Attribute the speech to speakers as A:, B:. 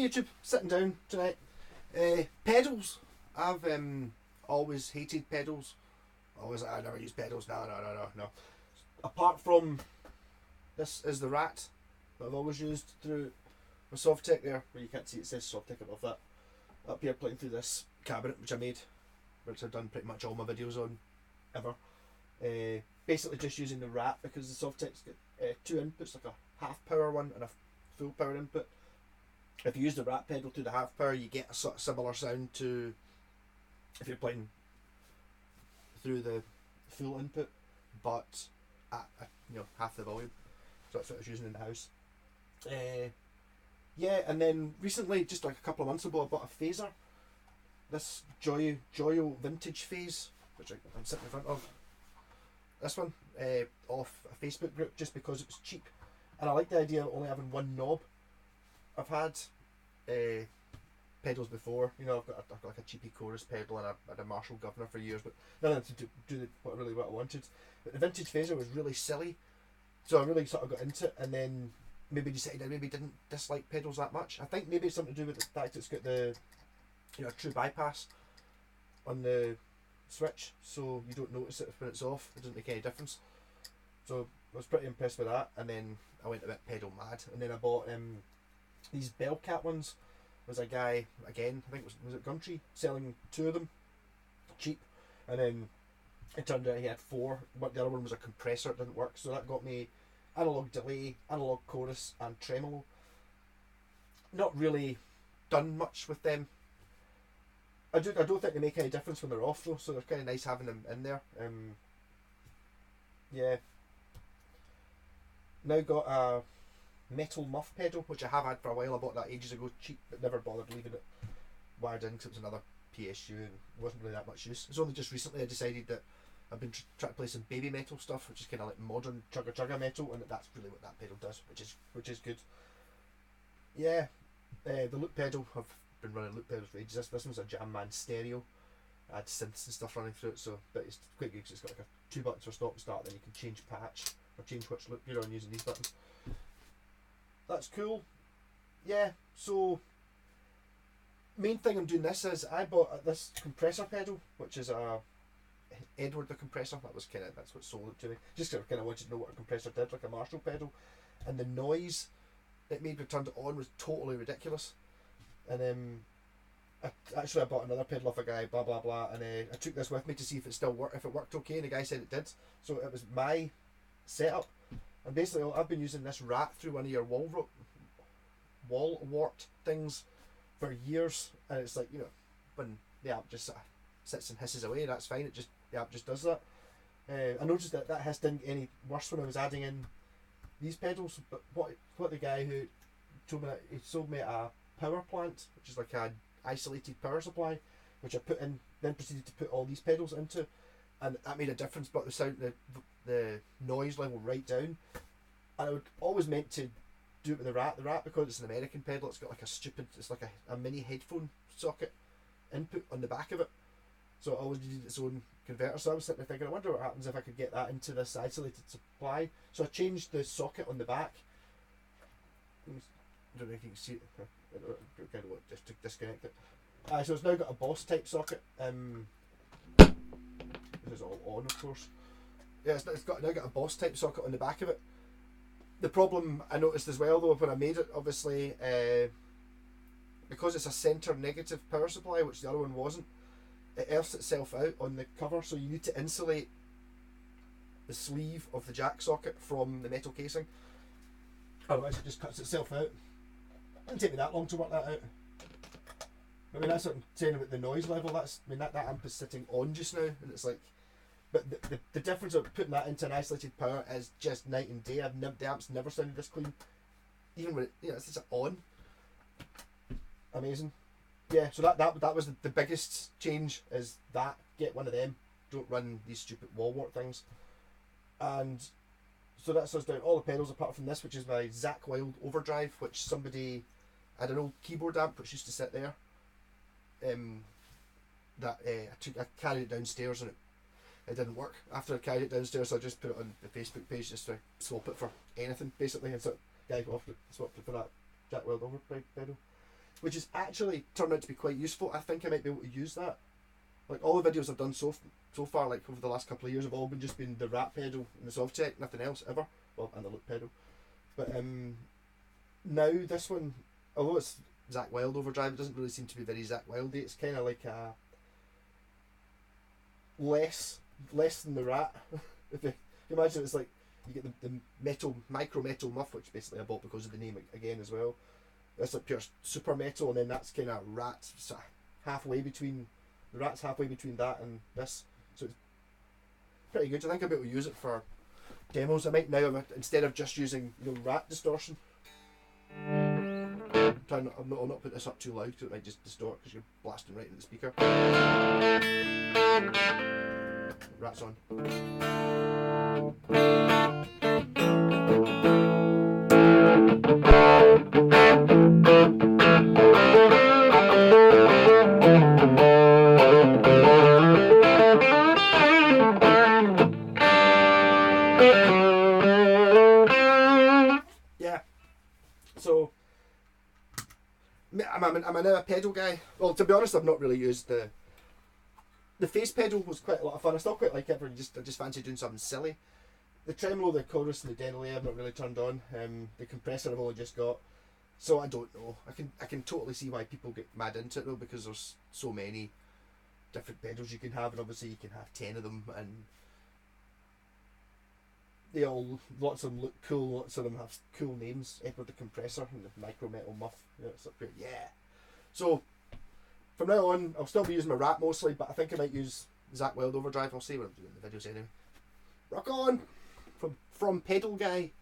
A: Hey YouTube, sitting down tonight. Pedals. I've always hated pedals. I never use pedals. No. Apart from this is the Rat that I've always used through my Sovtek there, where you can't see it says Sovtek above that. Up here playing through this cabinet which I made, which I've done pretty much all my videos on ever. Basically just using the Rat because the Sovtek's got two inputs, like a half power one and a full power input. If you use the Rat pedal to the half power, you get a sort of similar sound to if you're playing through the full input, but at half the volume. So that's what I was using in the house. Yeah, and then recently, just like a couple of months ago, I bought a phaser. This Joyo vintage phase, which I'm sitting in front of. This one off a Facebook group just because it was cheap, and I like the idea of only having one knob. I've had pedals before, I've got like a cheapy chorus pedal and I had a Marshall Governor for years, but nothing to do what I wanted. But the vintage phaser was really silly, so I really sort of got into it, and then maybe decided I maybe didn't dislike pedals that much. I think maybe it's something to do with the fact it's got the true bypass on the switch, so you don't notice it when it's off. It doesn't make any difference. So I was pretty impressed with that, and then I went a bit pedal mad, and then I bought these Bellcat ones. Was a guy, again, I think was it Gumtree, selling two of them cheap, and then it turned out he had four, but the other one was a compressor, it didn't work, so that got me analog delay, analog chorus and tremolo. Not really done much with them. I don't think they make any difference when they're off though, so they're kind of nice having them in there. Yeah. Now got a metal muff pedal, which I have had for a while. I bought that ages ago cheap, but never bothered leaving it wired in because it was another PSU and wasn't really that much use. It's only just recently I decided that I've been trying to play some baby metal stuff, which is kind of like modern chugga metal, and that's really what that pedal does, which is good. Yeah, the loop pedal, I've been running loop pedals for ages. This one's a Jam Man stereo. I had synths and stuff running through it, but it's quite good because it's got like two buttons for stop and start, then you can change patch or change which loop you're on using these buttons. That's cool. Yeah, so main thing I'm doing this is I bought this compressor pedal, which is a Edward the compressor. That's what sold it to me. Just kind of wanted to know what a compressor did, like a Marshall pedal, and the noise it made when I turned it on was totally ridiculous. And I bought another pedal off a guy, blah blah blah, and I took this with me to see if it worked okay, and the guy said it did. So it was my setup. And basically, I've been using this Rat through one of your wall wart things for years, and it's like when the app just sort of sits and hisses away, that's fine. The app just does that. I noticed that hiss didn't get any worse when I was adding in these pedals. But what the guy who told me that he sold me a power plant, which is like a isolated power supply, which I put in, then proceeded to put all these pedals into, and that made a difference. But the sound, the noise level right down, and I would always meant to do it with the Rat because it's an American pedal. It's got like it's like a mini headphone socket input on the back of it, so it always needed its own converter. So I was sitting there thinking, I wonder what happens if I could get that into this isolated supply. So I changed the socket on the back. I don't know if you can see it. I kind of want just to disconnect it. So it's now got a Boss type socket. This is all on, of course. Yeah, it's now got a Boss type socket on the back of it. The problem I noticed as well though when I made it, obviously, because it's a centre negative power supply, which the other one wasn't, it earths itself out on the cover, so you need to insulate the sleeve of the jack socket from the metal casing. Otherwise it just cuts itself out. It didn't take me that long to work that out. I mean, that's what I'm saying about the noise level. That amp is sitting on just now, and it's like, but the difference of putting that into an isolated power is just night and day. The amp's never sounded this clean, even when it's just on. Amazing. Yeah, so that was the biggest change, is that get one of them. Don't run these stupid wall wart things. And so that suss down all the pedals apart from this, which is my Zakk Wylde Overdrive, which somebody had an old keyboard amp which used to sit there. I carried it downstairs and it didn't work. After I carried it downstairs, so I just put it on the Facebook page just to swap it for anything basically. And so guy got offered swapped it for that Zakk Wylde Overdrive pedal. which has actually turned out to be quite useful. I think I might be able to use that. Like all the videos I've done so far, like over the last couple of years, have all been just been the Rat pedal and the Sovtek, nothing else ever. Well, and the Loop pedal. But now this one, although it's Zakk Wylde overdrive, it doesn't really seem to be very Zakk Wylde. It's kind of like a less than the Rat. If you imagine, it's like you get the metal, micro metal muff, which basically I bought because of the name again as well. That's like pure super metal, and then that's kind of Rat, sort of halfway between. The Rat's halfway between that and this, so it's pretty good. I think I'll be able to use it for demos. I might now, instead of just using Rat distortion. I'll not put this up too loud because it might just distort because you're blasting right into the speaker. Rat's on. Yeah. So I'm a pedal guy. Well, to be honest, I've not really used the face pedal. Was quite a lot of fun. I still quite like it, but I just fancy doing something silly. The tremolo, the chorus, and the Denali I've not really turned on. The compressor I've only just got, so I don't know. I can totally see why people get mad into it though, because there's so many different pedals you can have, and obviously you can have 10 of them, and lots of them look cool. Lots of them have cool names. Edward the Compressor and the Micro Metal Muff. It's like great. Yeah. So from now on, I'll still be using my Rat mostly, but I think I might use Zakk Wylde overdrive. I'll see what I'm doing in the videos anyway. Rock on from Pedal Guy.